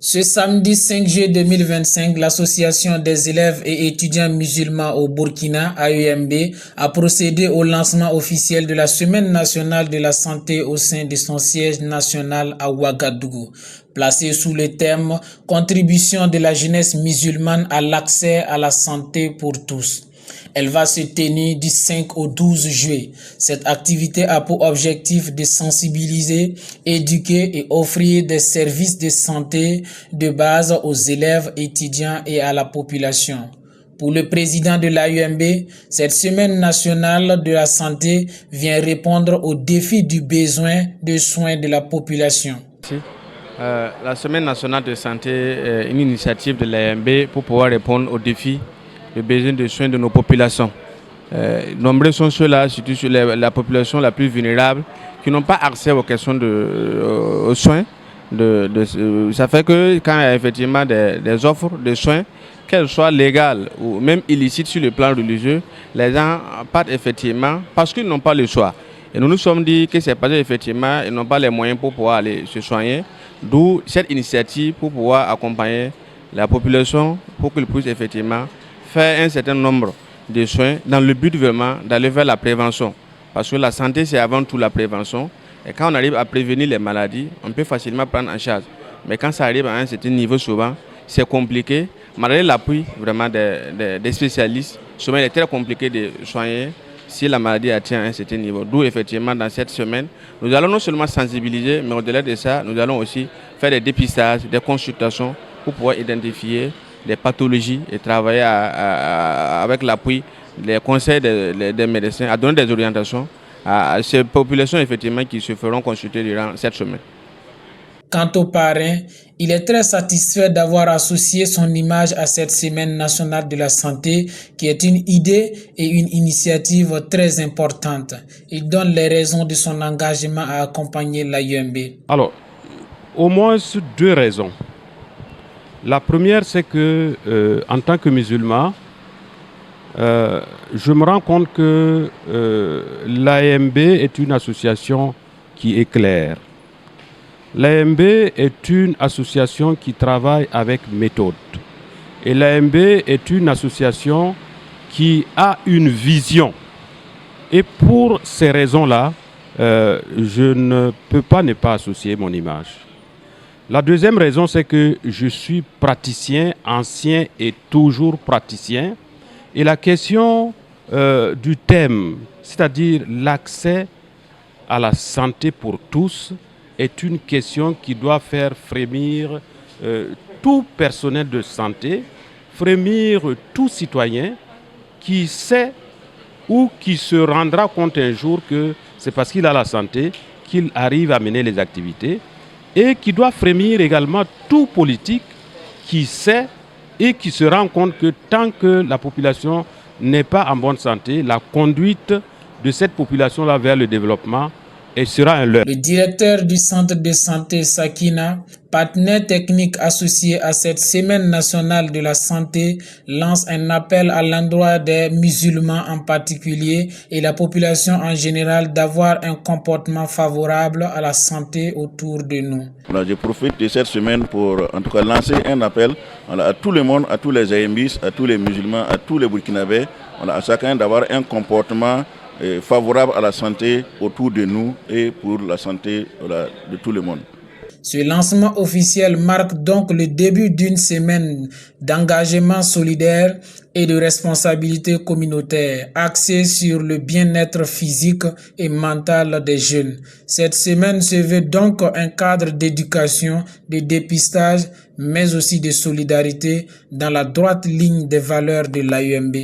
Ce samedi 5 juillet 2025, l'Association des élèves et étudiants musulmans au Burkina, AEMB, a procédé au lancement officiel de la Semaine nationale de la santé au sein de son siège national à Ouagadougou. Placé sous le thème « Contribution de la jeunesse musulmane à l'accès à la santé pour tous ». Elle va se tenir du 5 au 12 juillet. Cette activité a pour objectif de sensibiliser, éduquer et offrir des services de santé de base aux élèves, étudiants et à la population. Pour le président de l'AEMB, cette semaine nationale de la santé vient répondre aux défis du besoin de soins de la population. La semaine nationale de santé est une initiative de l'AEMB pour pouvoir répondre aux défis le besoin de soins de nos populations. Nombreux sont ceux-là, surtout sur la population la plus vulnérable, qui n'ont pas accès aux questions aux soins. Ça fait que quand il y a effectivement des offres de soins, qu'elles soient légales ou même illicites sur le plan religieux, les gens partent effectivement parce qu'ils n'ont pas le choix. Et nous nous sommes dit que c'est parce qu'effectivement ils n'ont pas les moyens pour pouvoir aller se soigner, d'où cette initiative pour pouvoir accompagner la population pour qu'ils puissent effectivement faire un certain nombre de soins dans le but vraiment d'aller vers la prévention. Parce que la santé, c'est avant tout la prévention. Et quand on arrive à prévenir les maladies, on peut facilement prendre en charge. Mais quand ça arrive à un certain niveau, souvent, c'est compliqué. Malgré l'appui vraiment des spécialistes, souvent il est très compliqué de soigner si la maladie atteint un certain niveau. D'où effectivement dans cette semaine, nous allons non seulement sensibiliser, mais au-delà de ça, nous allons aussi faire des dépistages, des consultations pour pouvoir identifier des pathologies et travailler avec l'appui des conseils des médecins à donner des orientations à ces populations effectivement qui se feront consulter durant cette semaine. Quant au parrain, il est très satisfait d'avoir associé son image à cette semaine nationale de la santé qui est une idée et une initiative très importante. Il donne les raisons de son engagement à accompagner l'AEMB. Alors, au moins deux raisons. La première, c'est que en tant que musulman, je me rends compte que l'AEMB est une association qui est claire. L'AEMB est une association qui travaille avec méthode. Et l'AEMB est une association qui a une vision. Et pour ces raisons-là, je ne peux pas ne pas associer mon image. La deuxième raison, c'est que je suis praticien, ancien et toujours praticien. Et la question du thème, c'est-à-dire l'accès à la santé pour tous, est une question qui doit faire frémir tout personnel de santé, frémir tout citoyen qui sait ou qui se rendra compte un jour que c'est parce qu'il a la santé qu'il arrive à mener les activités. Et qui doit frémir également tout politique qui sait et qui se rend compte que tant que la population n'est pas en bonne santé, la conduite de cette population-là vers le développement sera un leurre. Le directeur du centre de santé Sakina, partenaire technique associé à cette semaine nationale de la santé, lance un appel à l'endroit des musulmans en particulier et la population en général d'avoir un comportement favorable à la santé autour de nous. Je profite de cette semaine pour en tout cas lancer un appel à tout le monde, à tous les AEMBistes, à tous les musulmans, à tous les Burkinabés, à chacun d'avoir un comportement favorable à la santé autour de nous et pour la santé de tout le monde. Ce lancement officiel marque donc le début d'une semaine d'engagement solidaire et de responsabilité communautaire axée sur le bien-être physique et mental des jeunes. Cette semaine se veut donc un cadre d'éducation, de dépistage, mais aussi de solidarité dans la droite ligne des valeurs de l'AEMB.